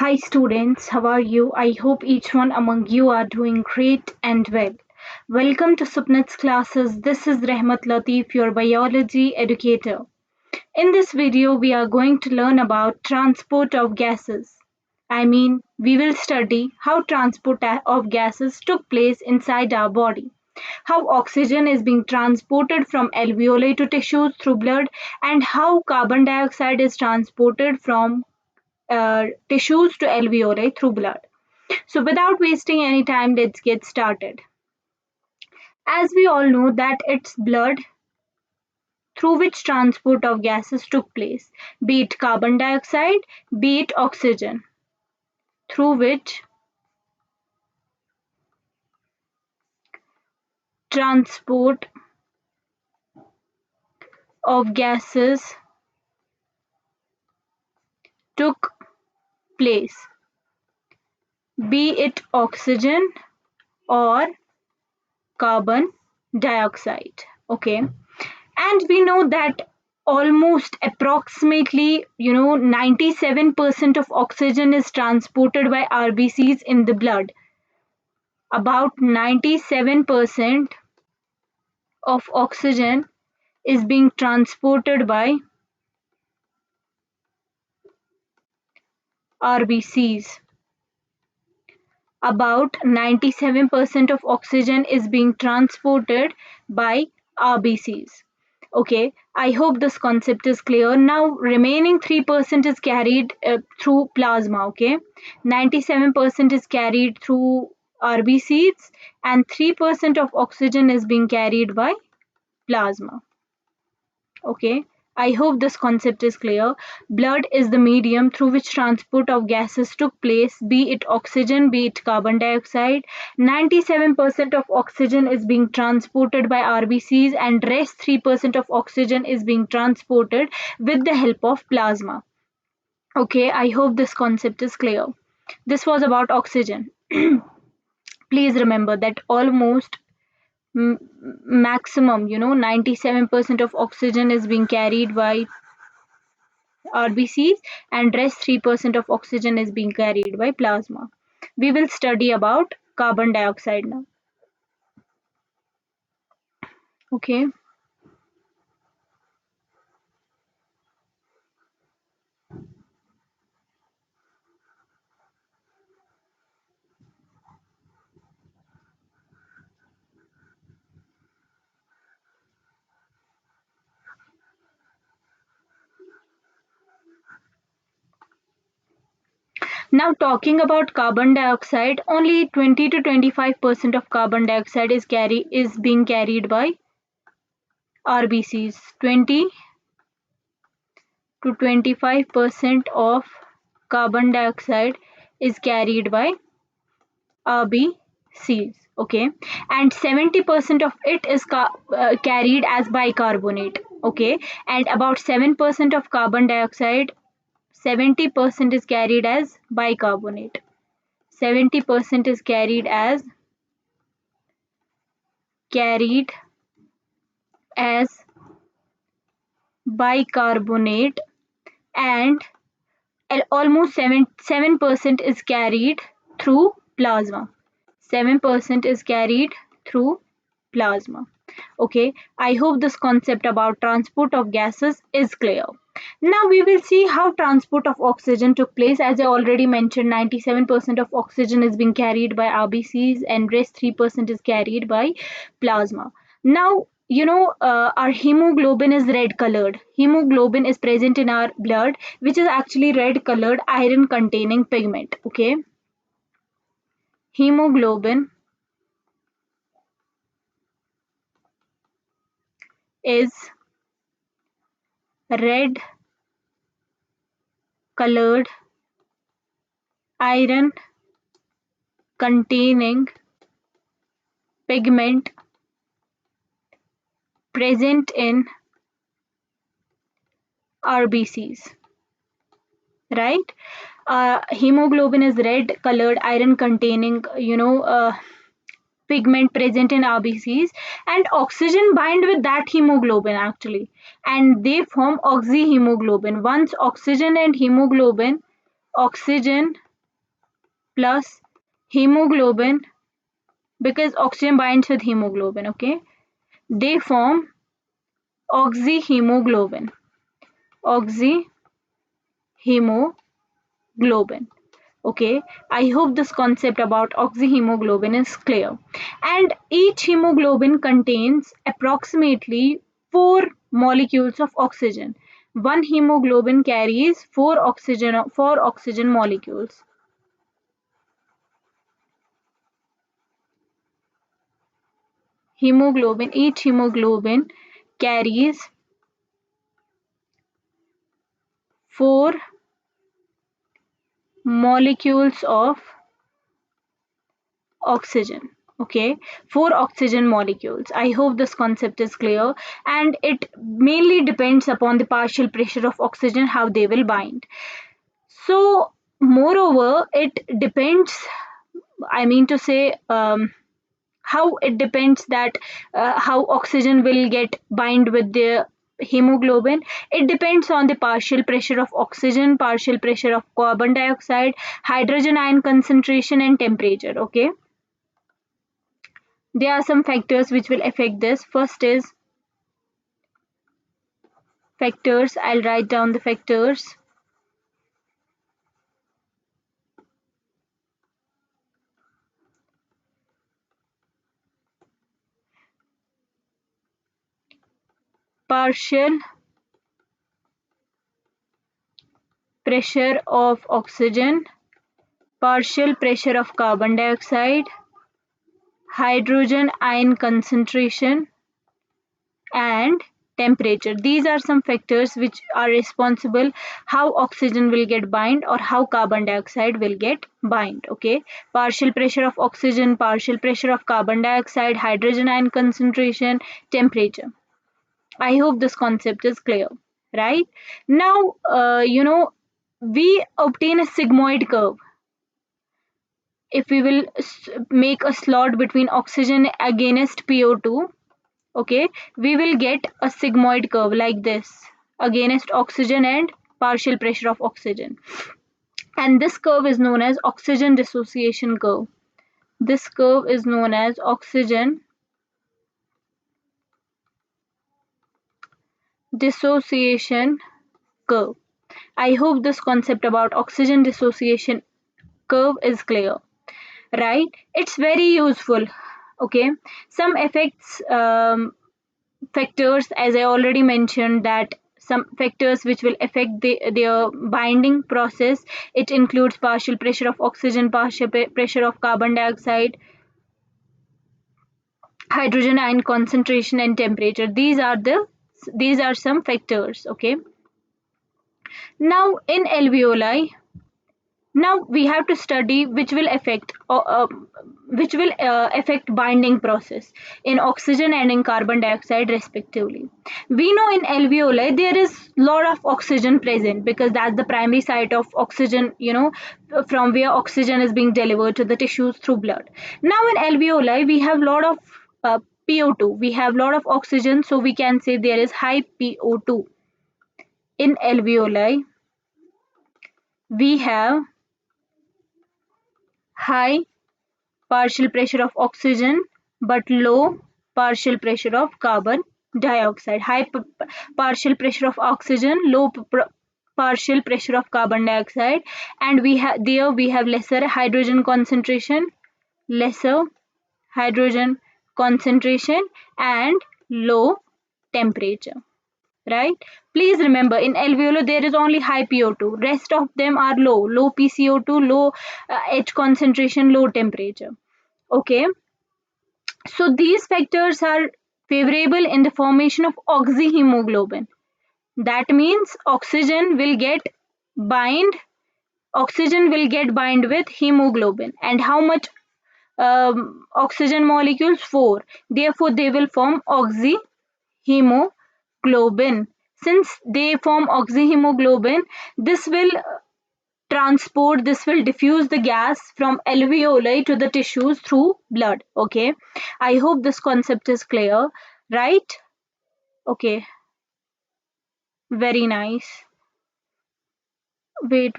Hi students, how are you? I hope each one among you are doing great and well. Welcome to Supnet's classes. This is Rahmat Latif, your biology educator. In this video, we are going to learn about transport of gases. We will study how transport of gases took place inside our body, how oxygen is being transported from alveoli to tissues through blood, and how carbon dioxide is transported from tissues to alveoli through blood. So without wasting any time, let's get started. As we all know that it's blood through which transport of gases took place, be it carbon dioxide, be it oxygen, through which transport of gases took place, be it oxygen or carbon dioxide. Okay, and we know that almost approximately 97% of oxygen is transported by rbcs in the blood. About 97% of oxygen is being transported by rbcs. About 97% of oxygen is being transported by rbcs. Okay, I hope this concept is clear. Now remaining 3% is carried through plasma. Okay, 97% is carried through rbcs and 3% of oxygen is being carried by plasma. Okay, I hope this concept is clear. Blood is the medium through which transport of gases took place, be it oxygen, be it carbon dioxide. 97% of oxygen is being transported by RBCs and rest 3% of oxygen is being transported with the help of plasma. Okay, I hope this concept is clear. This was about oxygen. Please remember that almost maximum 97% of oxygen is being carried by rbcs and rest 3% of oxygen is being carried by plasma. We will study about carbon dioxide now. Okay, now talking about carbon dioxide, only 20 to 25% of carbon dioxide is being carried by rbcs. 20 to 25% of carbon dioxide is carried by rbcs. Okay, and 70% of it is carried as bicarbonate. Okay, and about 7% of carbon dioxide, 70% is carried as bicarbonate. 70% is carried as bicarbonate, and almost 7% is carried through plasma. 7% is carried through plasma. Okay, I hope this concept about transport of gases is clear. Now we will see how transport of oxygen took place. As I already mentioned, 97% of oxygen is being carried by rbcs and rest 3% is carried by plasma. Now our hemoglobin is red colored. Hemoglobin is present in our blood, which is actually red colored iron containing pigment. Okay, hemoglobin is red colored iron containing pigment present in rbcs, right? Hemoglobin is red colored iron containing pigment present in rbcs, and oxygen bind with that hemoglobin actually, and they form oxyhemoglobin. Once oxygen plus hemoglobin, because oxygen binds with hemoglobin, okay? They form oxyhemoglobin. Oxyhemoglobin. Okay, I hope this concept about oxyhemoglobin is clear. And each hemoglobin contains approximately 4 molecules of oxygen. One hemoglobin carries four oxygen molecules. Each hemoglobin carries 4 molecules of oxygen. Okay, 4 oxygen molecules. I hope this concept is clear, and it mainly depends upon the partial pressure of oxygen how they will bind. So moreover, it depends, I mean to say, how it depends that how oxygen will get bind with the hemoglobin. It depends on the partial pressure of oxygen, partial pressure of carbon dioxide, hydrogen ion concentration, and temperature. Okay, there are some factors which will affect this. First is factors. I'll write down the factors. Partial pressure of oxygen, partial pressure of carbon dioxide, hydrogen ion concentration, and temperature. These are some factors which are responsible how oxygen will get bind or how carbon dioxide will get bind. Okay, partial pressure of oxygen, partial pressure of carbon dioxide, hydrogen ion concentration, temperature. I hope this concept is clear. Right now, we obtain a sigmoid curve if we will make a slot between oxygen against PO2. Okay, we will get a sigmoid curve like this against oxygen and partial pressure of oxygen, and this curve is known as oxygen dissociation curve. This curve is known as oxygen dissociation curve. I hope this concept about oxygen dissociation curve is clear. Right, it's very useful. Okay, some effects, factors, as I already mentioned, that some factors which will affect their binding process. It includes partial pressure of oxygen, partial pressure of carbon dioxide, hydrogen ion concentration, and temperature. These are some factors. Okay, now in alveoli, now we have to study which will affect binding process in oxygen and in carbon dioxide respectively. We know in alveoli there is lot of oxygen present because that's the primary site of oxygen, from where oxygen is being delivered to the tissues through blood. Now in alveoli we have lot of PO2, we have lot of oxygen, so we can say there is high PO2 in alveoli. We have high partial pressure of oxygen but low partial pressure of carbon dioxide. High partial pressure of oxygen, low partial pressure of carbon dioxide, and we have lesser hydrogen concentration, lesser hydrogen concentration, and low temperature. Right, please remember in alveoli there is only high PO2, rest of them are low PCO2, low H concentration, low temperature. Okay, so these factors are favorable in the formation of oxyhemoglobin. That means bind oxygen will get bind with hemoglobin. And how much oxygen molecules? 4. Therefore, they will form oxyhemoglobin. Since they form oxyhemoglobin, this will diffuse the gas from alveoli to the tissues through blood. Okay, I hope this concept is clear. Right, okay, very nice. Wait.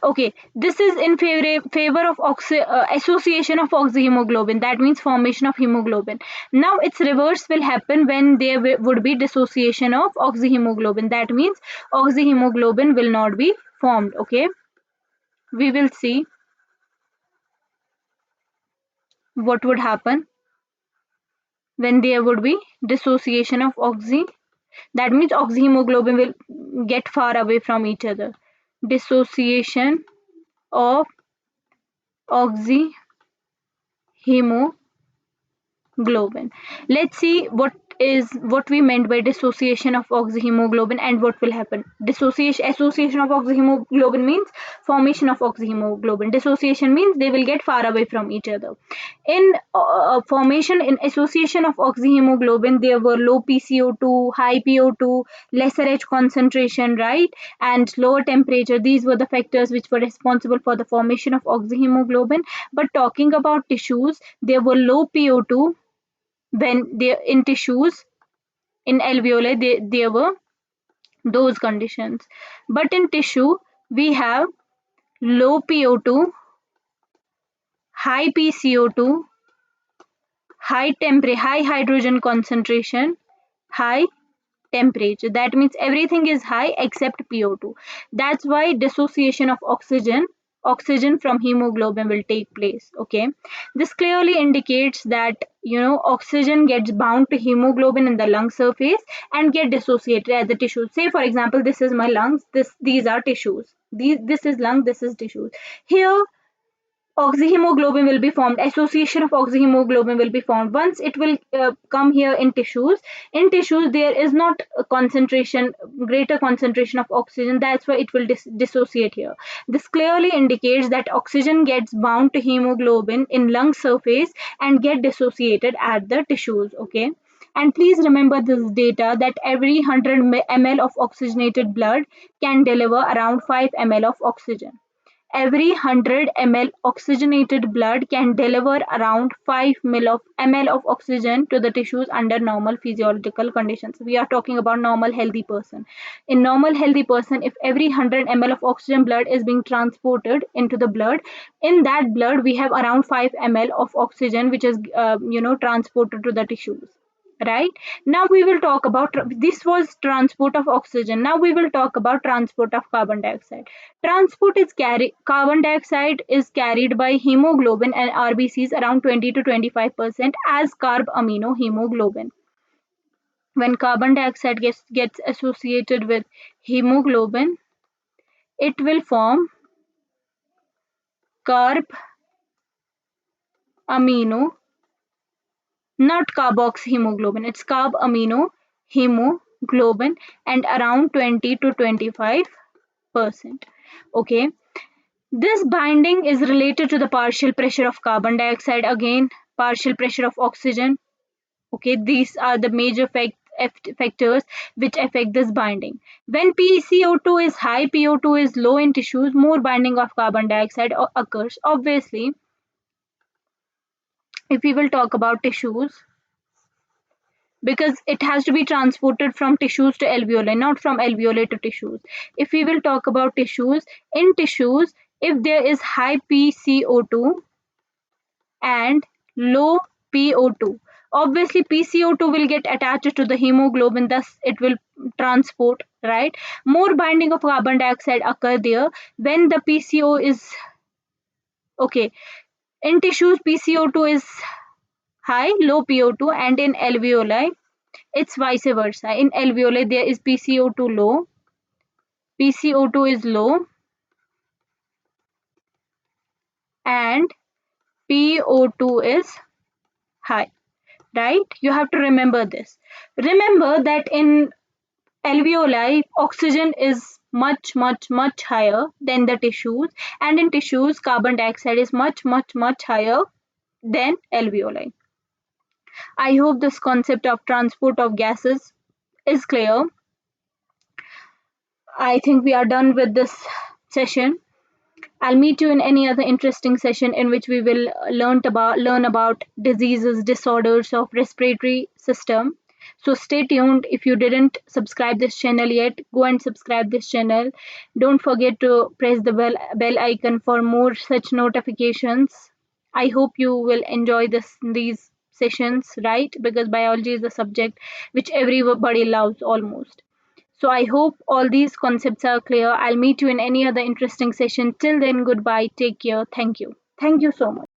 Okay, this is in favor of association of oxyhemoglobin. That means formation of hemoglobin. Now its reverse will happen when there would be dissociation of oxyhemoglobin. That means oxyhemoglobin will not be formed. Okay, we will see what would happen when there would be dissociation of oxy. That means oxyhemoglobin will get far away from each other. Dissociation of oxyhemoglobin. Let's see what we meant by dissociation of oxyhemoglobin and what will happen. Association of oxyhemoglobin means formation of oxyhemoglobin. Dissociation means they will get far away from each other. In formation, in association of oxyhemoglobin, there were low PCO2, high PO2, lesser H concentration, right, and lower temperature. These were the factors which were responsible for the formation of oxyhemoglobin. But talking about tissues, there were low PO2 when they in tissues, in alveoli there were those conditions. But in tissue we have low PO2, high PCO2, high hydrogen concentration, high temperature. That means everything is high except PO2. That's why dissociation of oxygen from hemoglobin will take place. Okay, this clearly indicates that oxygen gets bound to hemoglobin in the lung surface and get dissociated as the tissue. Say for example, this is my lungs, these are tissues, this is lung, this is tissues. Here oxyhemoglobin will be formed, association of oxyhemoglobin will be formed. Once it will come here in tissues, there is not a greater concentration of oxygen. That's why it will dissociate here. This clearly indicates that oxygen gets bound to hemoglobin in lung surface and get dissociated at the tissues. Okay, and please remember this data, that every 100 ml of oxygenated blood can deliver around 5 ml of oxygen. Every 100 ml oxygenated blood can deliver around 5 ml of oxygen to the tissues under normal physiological conditions. We are talking about normal healthy person. In normal healthy person, if every 100 ml of oxygen blood is being transported into the blood, in that blood we have around 5 ml of oxygen which is transported to the tissues. Right, now we will talk about, this was transport of oxygen. Now we will talk about transport of carbon dioxide. Carbon dioxide is carried by hemoglobin and RBCs around 20 to 25% as carb amino hemoglobin. When carbon dioxide gets associated with hemoglobin, it will form carb amino, not carboxyhemoglobin, it's carb amino hemoglobin, and around 20 to 25%. Okay, this binding is related to the partial pressure of carbon dioxide, again partial pressure of oxygen. Okay, these are the major factors which affect this binding. When PCO2 is high, PO2 is low in tissues, more binding of carbon dioxide occurs. Obviously, if we will talk about tissues, because it has to be transported from tissues to alveoli, not from alveoli to tissues. If we will talk about tissues, in tissues, if there is high PCO2 and low PO2, obviously PCO2 will get attached to the hemoglobin, thus it will transport, right? More binding of carbon dioxide occur there when the PCO is okay. In tissues, PCO2 is high, low PO2, and in alveoli it's vice versa. In alveoli there is PCO2 low, PCO2 is low, and PO2 is high. Right? You have to remember this. Remember that in alveoli, oxygen is much higher than the tissues, and in tissues, carbon dioxide is much higher than alveoli. I hope this concept of transport of gases is clear. I think we are done with this session. I'll meet you in any other interesting session in which we will learn about diseases, disorders of respiratory system. So stay tuned. If you didn't subscribe this channel yet, go and subscribe this channel. Don't forget to press the bell icon for more such notifications. I hope you will enjoy these sessions, right? Because biology is a subject which everybody loves almost. So I hope all these concepts are clear. I'll meet you in any other interesting session. Till then, goodbye. Take care. Thank you. Thank you so much.